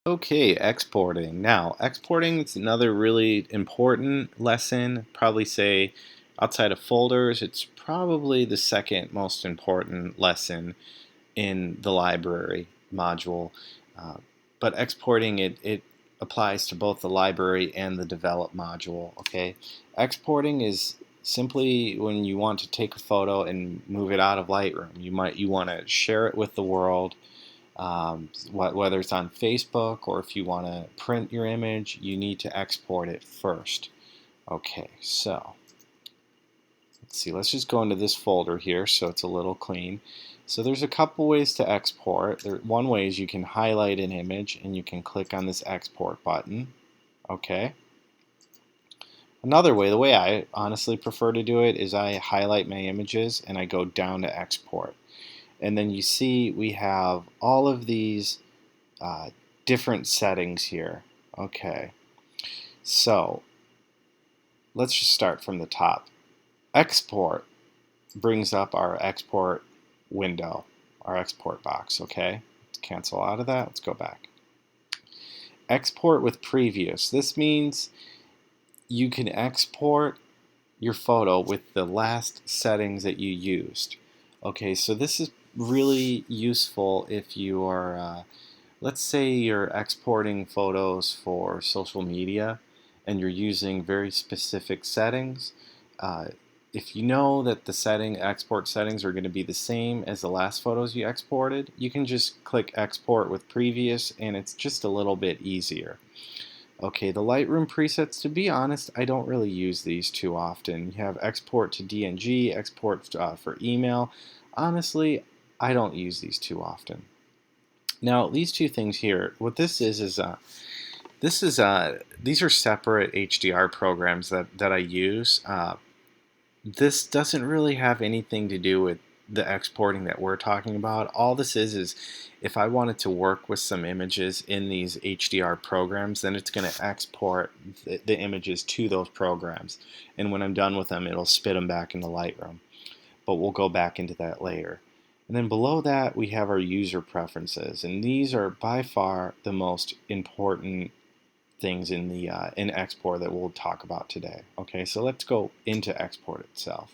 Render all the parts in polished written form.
Okay, exporting. Now, exporting is another really important lesson. Probably say outside of folders, it's probably the second most important lesson in the library module. Uh, but exporting, it applies to both the library and the develop module. Okay, exporting is simply when you want to take a photo and move it out of Lightroom. You want to share it with the world. Whether it's on Facebook or if you want to print your image, you need to export it first. Okay, so let's see. Let's just go into this folder here so it's a little clean. So there's a couple ways to export. One way is you can highlight an image and you can click on this export button. Okay. Another way, the way I honestly prefer to do it, is I highlight my images and I go down to export. And then you see we have all of these uh, different settings here. Okay, so let's just start from the top. Export brings up our export window, our export box. Okay, let's cancel out of that. Let's go back. Export with previous. This means you can export your photo with the last settings that you used. Okay, so this is really useful if you are let's say you're exporting photos for social media and you're using very specific settings. If you know that the export settings are going to be the same as the last photos you exported, you can just click export with previous and it's just a little bit easier. Okay, the Lightroom presets, to be honest, I don't really use these too often. You have export to DNG, export for email. Honestly, I don't use these too often. Now, these two things here, what this is these are separate HDR programs that I use. This doesn't really have anything to do with the exporting that we're talking about. All this is if I wanted to work with some images in these HDR programs, then it's going to export the images to those programs. And when I'm done with them, it'll spit them back into Lightroom. But we'll go back into that later. And then below that, we have our user preferences. And these are by far the most important things in the in export that we'll talk about today. Okay, so let's go into export itself.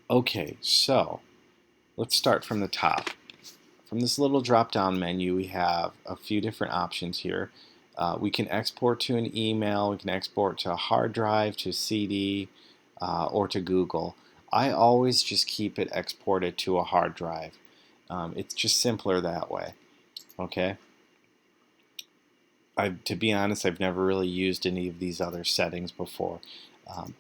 Okay, so let's start from the top. From this little drop-down menu, we have a few different options here. We can export to an email, we can export to a hard drive, to CD, or to Google. I always just keep it exported to a hard drive. It's just simpler that way. Okay. To be honest, I've never really used any of these other settings before.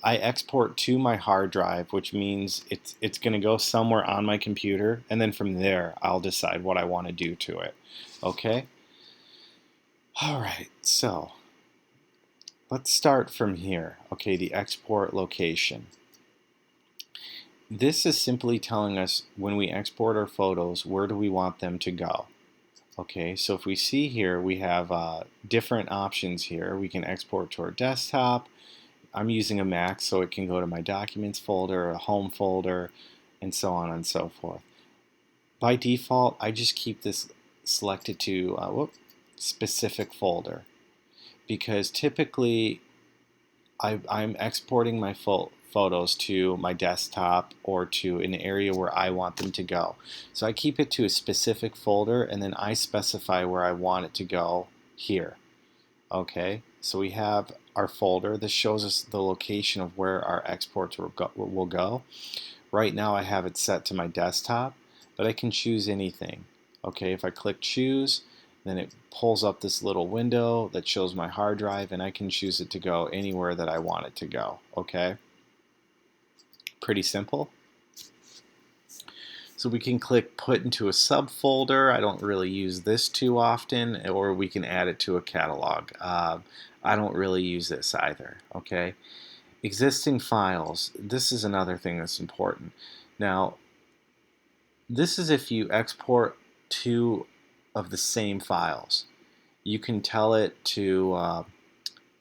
I export to my hard drive, which means it's going to go somewhere on my computer, and then from there I'll decide what I want to do to it. Okay? Alright, so let's start from here. Okay, the export location. This is simply telling us when we export our photos, where do we want them to go. Okay, so if we see here, we have different options here. We can export to our desktop. I'm using a Mac, so it can go to my documents folder, a home folder, and so on and so forth. By default, I just keep this selected to specific folder, because typically I'm exporting my photos to my desktop or to an area where I want them to go. So I keep it to a specific folder and then I specify where I want it to go here. Okay, so we have our folder. This shows us the location of where our exports will go. Right now I have it set to my desktop, but I can choose anything. Okay, if I click choose, then it pulls up this little window that shows my hard drive and I can choose it to go anywhere that I want it to go. Okay, pretty simple. So we can click put into a subfolder. I don't really use this too often, or we can add it to a catalog. I don't really use this either. Okay, existing files. This is another thing that's important. Now, this is if you export two of the same files. You can tell it to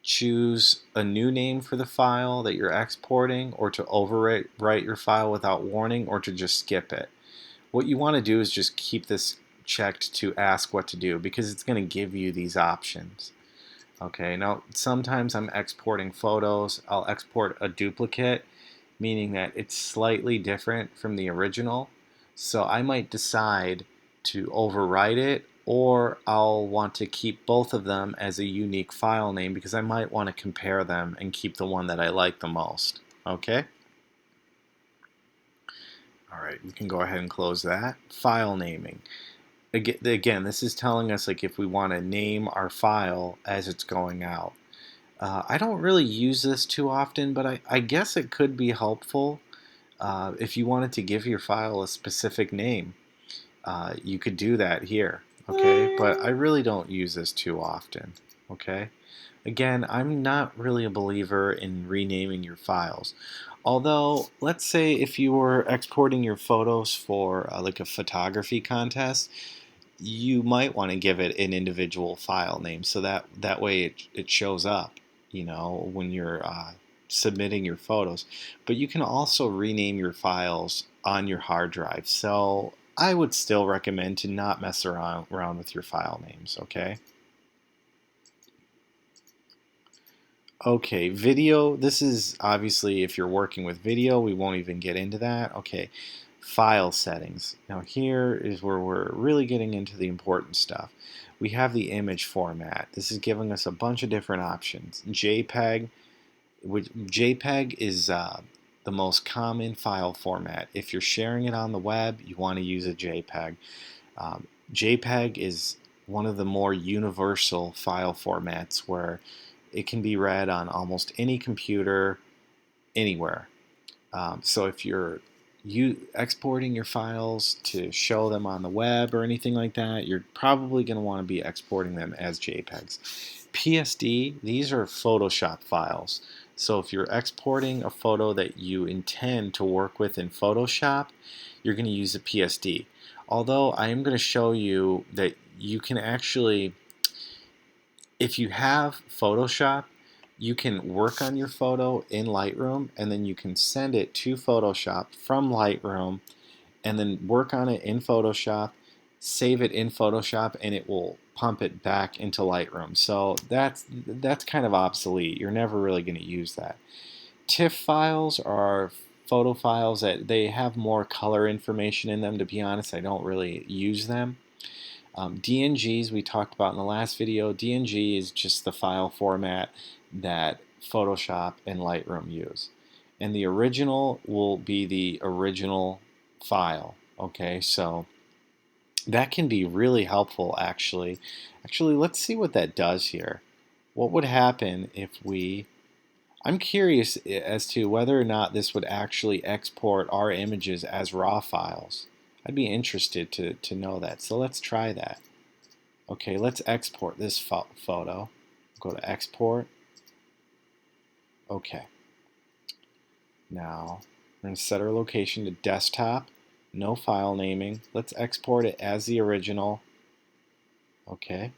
choose a new name for the file that you're exporting, or to overwrite your file without warning, or to just skip it. What you want to do is just keep this checked to ask what to do, because it's going to give you these options. Okay, now sometimes I'm exporting photos. I'll export a duplicate, meaning that it's slightly different from the original. So I might decide to overwrite it, or I'll want to keep both of them as a unique file name because I might want to compare them and keep the one that I like the most. Okay? All right, we can go ahead and close that. File naming. Again, this is telling us like if we want to name our file as it's going out. I don't really use this too often, but I guess it could be helpful if you wanted to give your file a specific name. You could do that here, okay? But I really don't use this too often, okay? Again, I'm not really a believer in renaming your files. Although, let's say if you were exporting your photos for like a photography contest, you might want to give it an individual file name so that way it shows up, when you're submitting your photos. But you can also rename your files on your hard drive. So I would still recommend to not mess around with your file names, okay? Okay, video. This is obviously if you're working with video, we won't even get into that. Okay, file settings. Now here is where we're really getting into the important stuff. We have the image format. This is giving us a bunch of different options. JPEG, which JPEG is the most common file format. If you're sharing it on the web, you want to use a JPEG. JPEG is one of the more universal file formats where it can be read on almost any computer, anywhere. So if you're exporting your files to show them on the web or anything like that, you're probably going to want to be exporting them as JPEGs. PSD, these are Photoshop files. So if you're exporting a photo that you intend to work with in Photoshop, you're going to use a PSD. Although I am going to show you that you can actually, if you have Photoshop, you can work on your photo in Lightroom and then you can send it to Photoshop from Lightroom and then work on it in Photoshop, save it in Photoshop, and it will pump it back into Lightroom. So that's kind of obsolete. You're never really going to use that. Tiff files are photo files that they have more color information in them. To be honest, I don't really use them. DNGs we talked about in the last video. DNG is just the file format that Photoshop and Lightroom use. And the original will be the original file. Okay, so that can be really helpful actually. Actually, let's see what that does here. What would happen if I'm curious as to whether or not this would actually export our images as raw files. I'd be interested to know that. So let's try that. Okay, let's export this photo. Go to export. Okay. Now, we're going to set our location to desktop. No file naming. Let's export it as the original. Okay.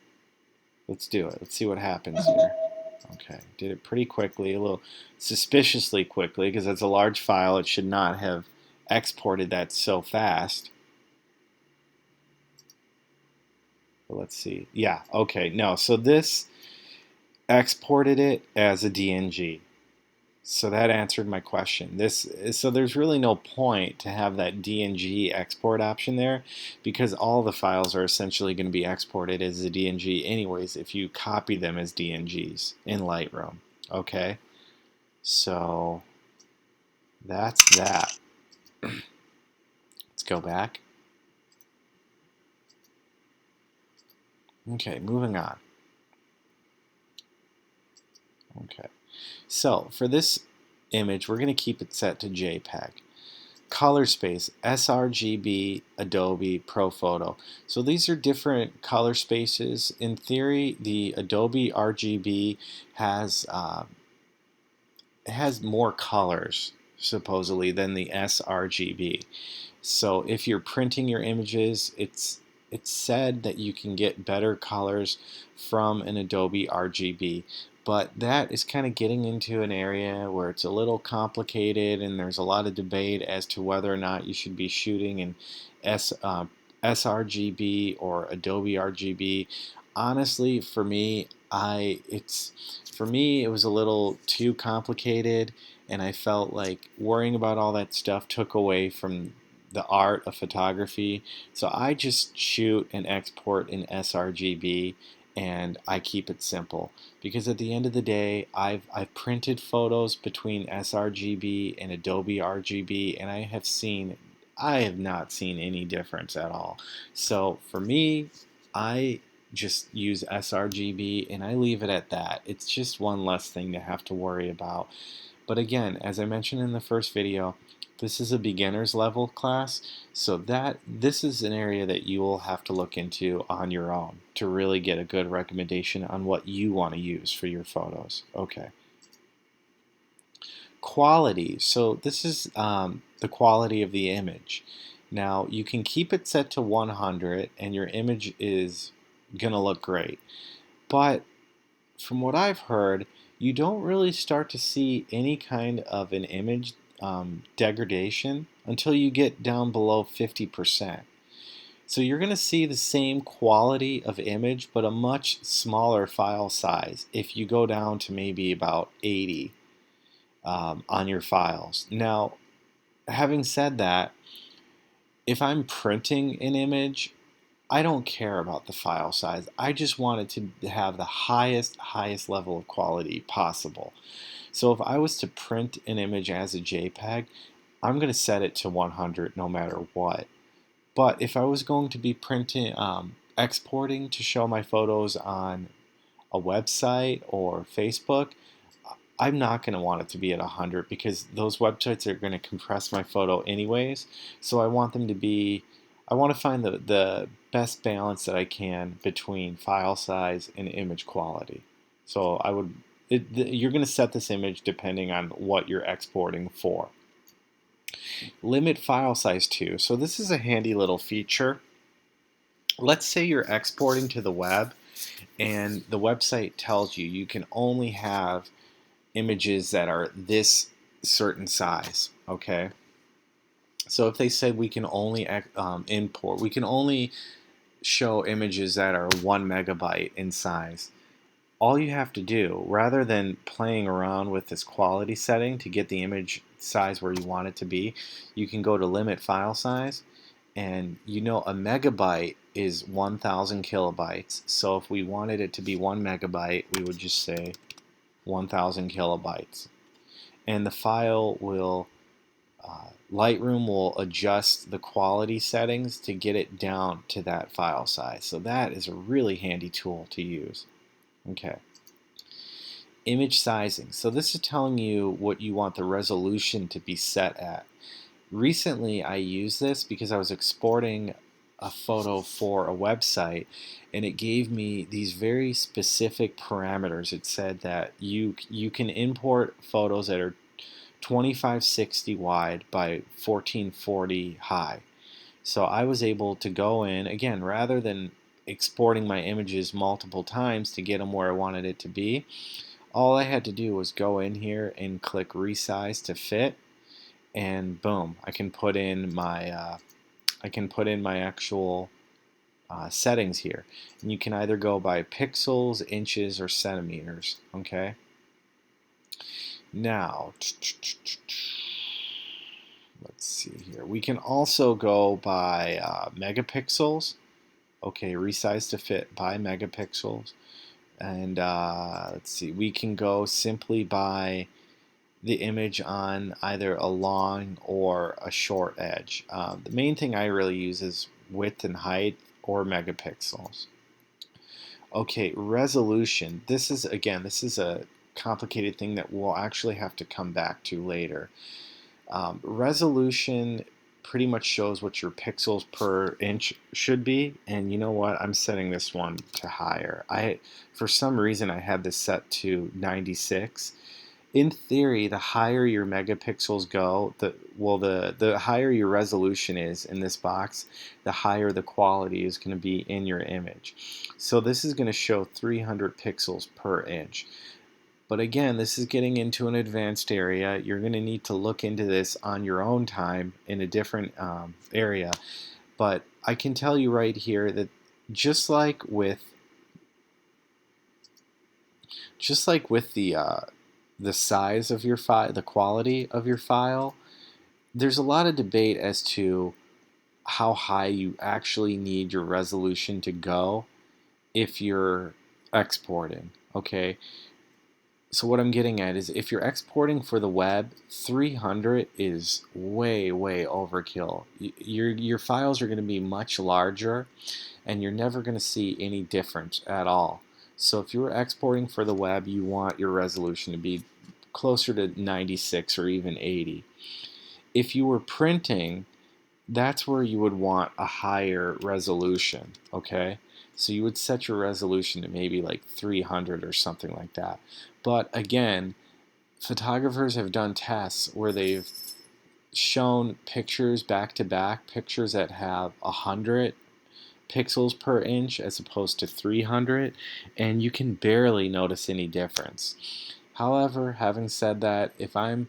Let's do it. Let's see what happens here. Okay, did it pretty quickly, a little suspiciously quickly, because it's a large file. It should not have exported that so fast. But let's see. Yeah, okay, no. So this exported it as a DNG. So that answered my question. So there's really no point to have that DNG export option there because all the files are essentially going to be exported as a DNG anyways if you copy them as DNGs in Lightroom. Okay, so that's that. Let's go back. Okay, moving on. Okay, so for this image, we're going to keep it set to JPEG. Color space, sRGB, Adobe, ProPhoto. So these are different color spaces. In theory, the Adobe RGB has more colors supposedly than the sRGB. So if you're printing your images, it's said that you can get better colors from an Adobe RGB. But that is kind of getting into an area where it's a little complicated and there's a lot of debate as to whether or not you should be shooting in sRGB or Adobe RGB. Honestly, for me, it was a little too complicated, and I felt like worrying about all that stuff took away from the art of photography. So I just shoot and export in sRGB, and I keep it simple because at the end of the day, I've printed photos between sRGB and Adobe RGB, and I have not seen any difference at all. So for me, I just use sRGB and I leave it at that. It's just one less thing to have to worry about. But again, as I mentioned in the first video, this is a beginner's level class, so this is an area that you will have to look into on your own to really get a good recommendation on what you want to use for your photos. Okay. Quality. So this is the quality of the image. Now you can keep it set to 100 and your image is going to look great. But from what I've heard, you don't really start to see any kind of an image degradation until you get down below 50%. So you're going to see the same quality of image, but a much smaller file size if you go down to maybe about 80 on your files. Now, having said that, if I'm printing an image, I don't care about the file size. I just want it to have the highest level of quality possible. So if I was to print an image as a JPEG, I'm going to set it to 100 no matter what. But if I was going to be exporting to show my photos on a website or Facebook, I'm not going to want it to be at 100 because those websites are going to compress my photo anyways. So I want I want to find the best balance that I can between file size and image quality. So you're going to set this image depending on what you're exporting for. Limit file size to. So this is a handy little feature. Let's say you're exporting to the web and the website tells you you can only have images that are this certain size, okay? So if they said we can only we can only show images that are 1 MB in size, all you have to do, rather than playing around with this quality setting to get the image size where you want it to be, you can go to limit file size, and you know a megabyte is 1,000 kilobytes. So if we wanted it to be 1 MB, we would just say 1,000 kilobytes. And the file will, Lightroom will adjust the quality settings to get it down to that file size. So that is a really handy tool to use. Okay. Image sizing. So this is telling you what you want the resolution to be set at. Recently I used this because I was exporting a photo for a website and it gave me these very specific parameters. It said that you can import photos that are 2560 wide by 1440 high. So I was able to go in, again, rather than exporting my images multiple times to get them where I wanted it to be, all I had to do was go in here and click Resize to Fit, and boom, I can put in my actual settings here. And you can either go by pixels, inches, or centimeters. Okay. Now, let's see here. We can also go by megapixels. Okay, Resize to Fit by megapixels. And let's see, we can go simply by the image on either a long or a short edge. The main thing I really use is width and height or megapixels. Okay, resolution. This is a complicated thing that we'll actually have to come back to later. Resolution pretty much shows what your pixels per inch should be, and you know what, I'm setting this one to higher. For some reason I had this set to 96. In theory, the higher your megapixels go, the higher your resolution is in this box, the higher the quality is going to be in your image. So this is going to show 300 pixels per inch. But again, this is getting into an advanced area. You're going to need to look into this on your own time in a different area. But I can tell you right here that just like with the size of your file, the quality of your file, there's a lot of debate as to how high you actually need your resolution to go if you're exporting. Okay, so what I'm getting at is if you're exporting for the web, 300 is way overkill. Your files are going to be much larger, and you're never going to see any difference at all. So if you're exporting for the web, you want your resolution to be closer to 96 or even 80. If you were printing, that's where you would want a higher resolution, okay? So you would set your resolution to maybe like 300 or something like that. But again, photographers have done tests where they've shown pictures back to back, pictures that have 100 pixels per inch as opposed to 300, and you can barely notice any difference. However, having said that, if I'm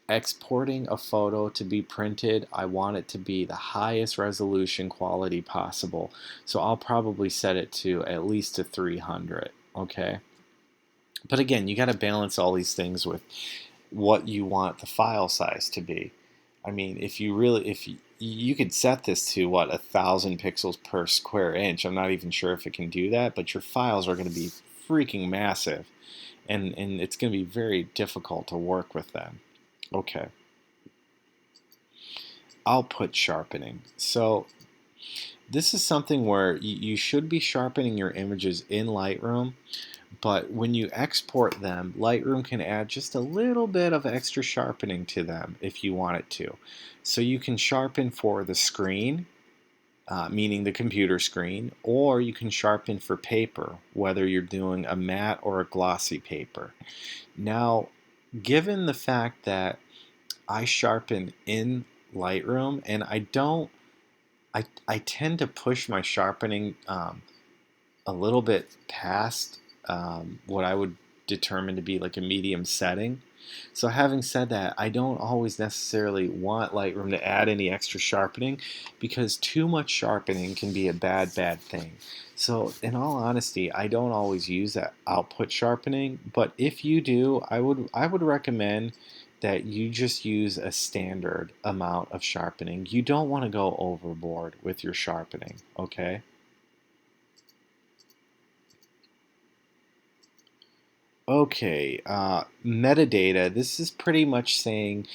exporting a photo to be printed, I want it to be the highest resolution quality possible. So I'll probably set it to at least a 300, okay? But again, you got to balance all these things with what you want the file size to be. I mean, if you could set this to what, 1,000 pixels per square inch. I'm not even sure if it can do that, but your files are going to be freaking massive, and it's going to be very difficult to work with them. Okay. Output sharpening. So this is something where you should be sharpening your images in Lightroom, but when you export them, Lightroom can add just a little bit of extra sharpening to them if you want it to. So you can sharpen for the screen, meaning the computer screen, or you can sharpen for paper, whether you're doing a matte or a glossy paper. Now, given the fact that I sharpen in Lightroom, and I tend to push my sharpening a little bit past what I would determine to be like a medium setting. So having said that, I don't always necessarily want Lightroom to add any extra sharpening, because too much sharpening can be a bad thing. So in all honesty, I don't always use that output sharpening, but if you do, I would recommend that you just use a standard amount of sharpening. You don't want to go overboard with your sharpening, okay? Okay, metadata. This is pretty much saying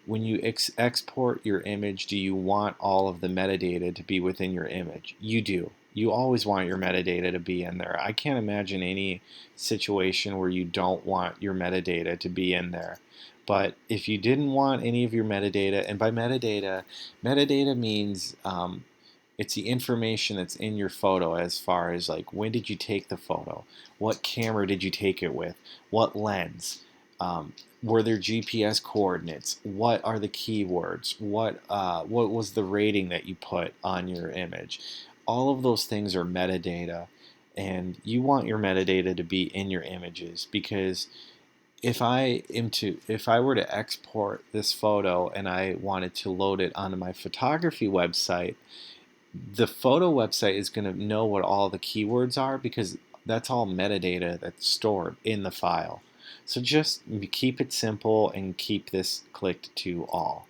when you export your image, do you want all of the metadata to be within your image? You do. You always want your metadata to be in there. I can't imagine any situation where you don't want your metadata to be in there. But if you didn't want any of your metadata, and by metadata, metadata means it's the information that's in your photo, as far as like when did you take the photo, what camera did you take it with, what lens, were there GPS coordinates, what are the keywords, what was the rating that you put on your image. All of those things are metadata, and you want your metadata to be in your images, because if I were to export this photo and I wanted to load it onto my photography website, the photo website is going to know what all the keywords are, because that's all metadata that's stored in the file. So just keep it simple and keep this clicked to all.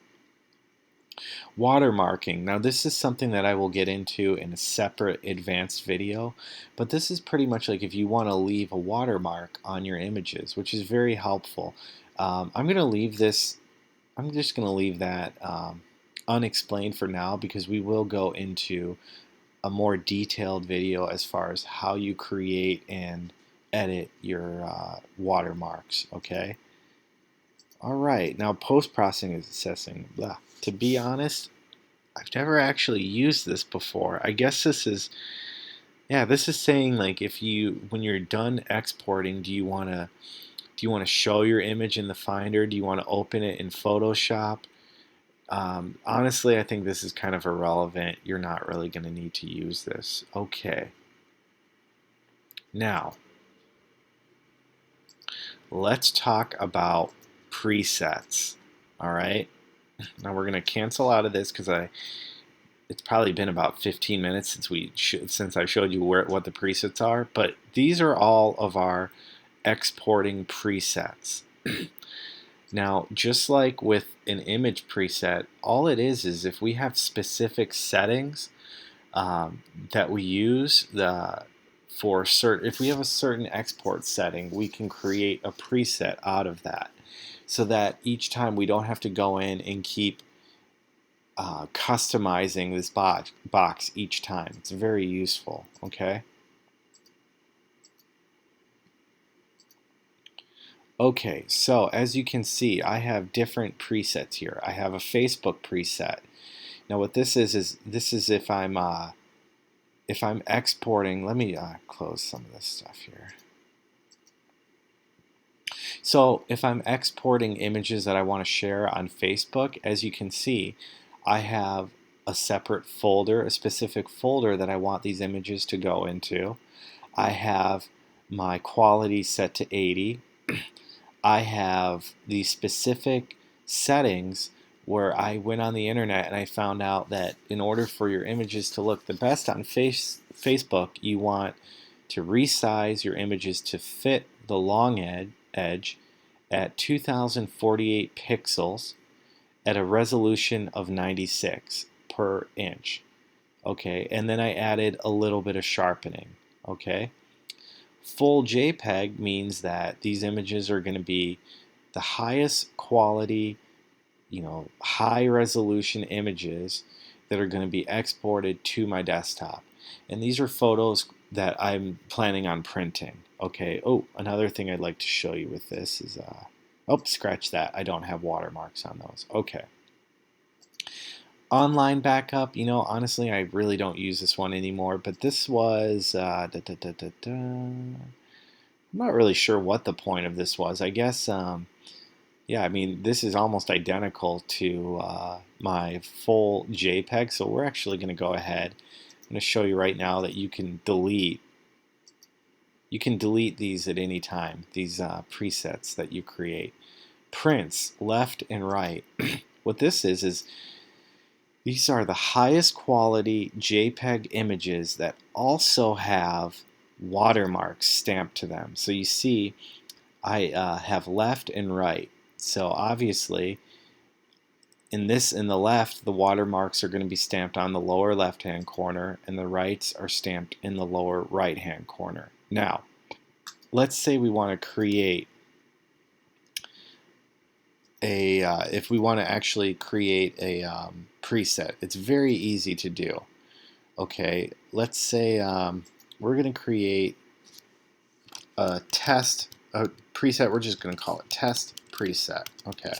Watermarking. Now this is something that I will get into in a separate advanced video, but this is pretty much like if you want to leave a watermark on your images, which is very helpful. I'm going to leave this, I'm just going to leave that unexplained for now, because we will go into a more detailed video as far as how you create and edit your watermarks, okay? All right, now post-processing is assessing. Blah. To be honest, I've never actually used this before. I guess this is, yeah, this is saying like if you, when you're done exporting, do you want to show your image in the Finder? Do you want to open it in Photoshop? Honestly, I think this is kind of irrelevant. You're not really going to need to use this. Okay. Now, let's talk about presets. All right. Now we're going to cancel out of this because it's probably been about 15 minutes since I showed you what the presets are, but these are all of our exporting presets. Now, just like with an image preset, all it is if we have specific settings that we use if we have a certain export setting, we can create a preset out of that, so that each time we don't have to go in and keep customizing this box each time. It's very useful, okay? Okay, so as you can see, I have different presets here. I have a Facebook preset. Now what this is this is if I'm exporting. Let me close some of this stuff here. So if I'm exporting images that I want to share on Facebook, as you can see, I have a separate folder, a specific folder that I want these images to go into. I have my quality set to 80. I have the specific settings where I went on the internet and I found out that in order for your images to look the best on Facebook, you want to resize your images to fit the long edge at 2048 pixels at a resolution of 96 per inch. Okay, and then I added a little bit of sharpening. Okay, full JPEG means that these images are going to be the highest quality, high resolution images that are going to be exported to my desktop. And these are photos that I'm planning on printing. Okay, oh, another thing I'd like to show you with this is, oh, scratch that. I don't have watermarks on those. Okay. Online backup, honestly, I really don't use this one anymore, but this was, I'm not really sure what the point of this was. I guess, yeah, I mean, this is almost identical to my full JPEG, so we're actually going to go ahead. I'm going to show you right now that you can delete these at any time, these presets that you create. Prints, left and right. What this is these are the highest quality JPEG images that also have watermarks stamped to them. So you see, I have left and right. So obviously, in the left, the watermarks are going to be stamped on the lower left-hand corner, and the rights are stamped in the lower right-hand corner. Now, let's say we want to create if we want to actually create a preset. It's very easy to do. Okay, let's say we're going to create a preset. We're just going to call it test preset. Okay,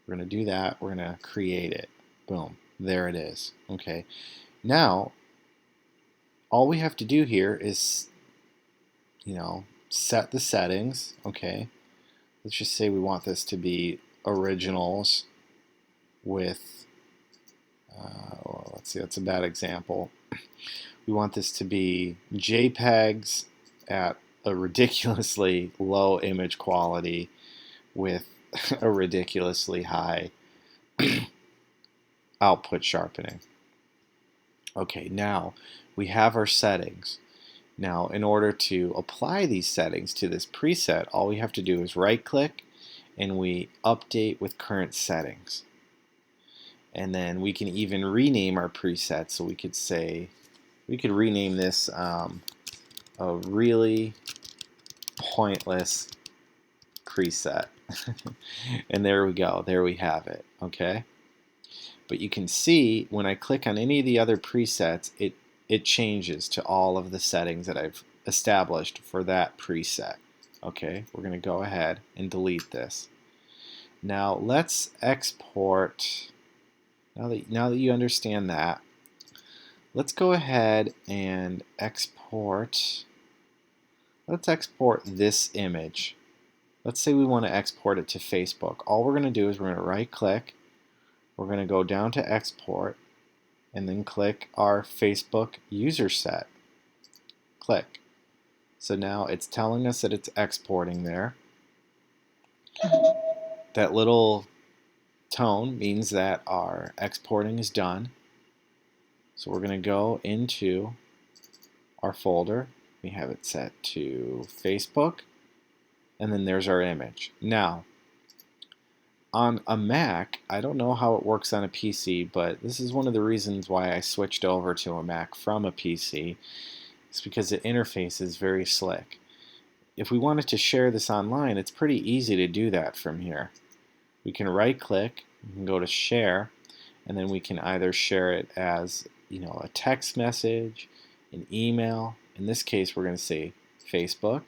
we're going to do that. We're going to create it. Boom, there it is. Okay, now all we have to do here is, set the settings. Okay, let's just say we want this to be originals with, well, let's see, that's a bad example. We want this to be JPEGs at a ridiculously low image quality with a ridiculously high output sharpening. Okay, now we have our settings. Now, in order to apply these settings to this preset, all we have to do is right-click and we update with current settings. And then we can even rename our preset. So we could rename this a really pointless preset. And there we go. There we have it. Okay. But you can see when I click on any of the other presets, it changes to all of the settings that I've established for that preset. Okay, we're going to go ahead and delete this. Now let's export. Now that you understand that, let's go ahead and export. Let's export this image. Let's say we want to export it to Facebook. All we're going to do is we're going to right click. We're going to go down to export and then click our Facebook user set. Click. So now it's telling us that it's exporting there. That little tone means that our exporting is done. So we're going to go into our folder. We have it set to Facebook, and then there's our image. Now, on a Mac, I don't know how it works on a PC, but this is one of the reasons why I switched over to a Mac from a PC. It's because the interface is very slick. If we wanted to share this online, it's pretty easy to do that from here. We can right click, we can go to share, and then we can either share it as a text message, an email. In this case, we're going to say Facebook.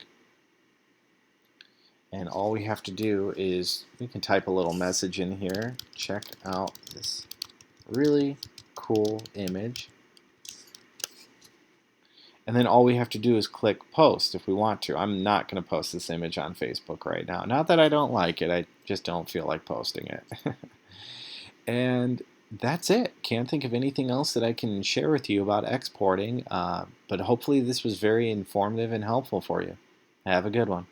And all we have to do is we can type a little message in here. Check out this really cool image. And then all we have to do is click post if we want to. I'm not going to post this image on Facebook right now. Not that I don't like it, I just don't feel like posting it. And that's it. Can't think of anything else that I can share with you about exporting, but hopefully this was very informative and helpful for you. Have a good one.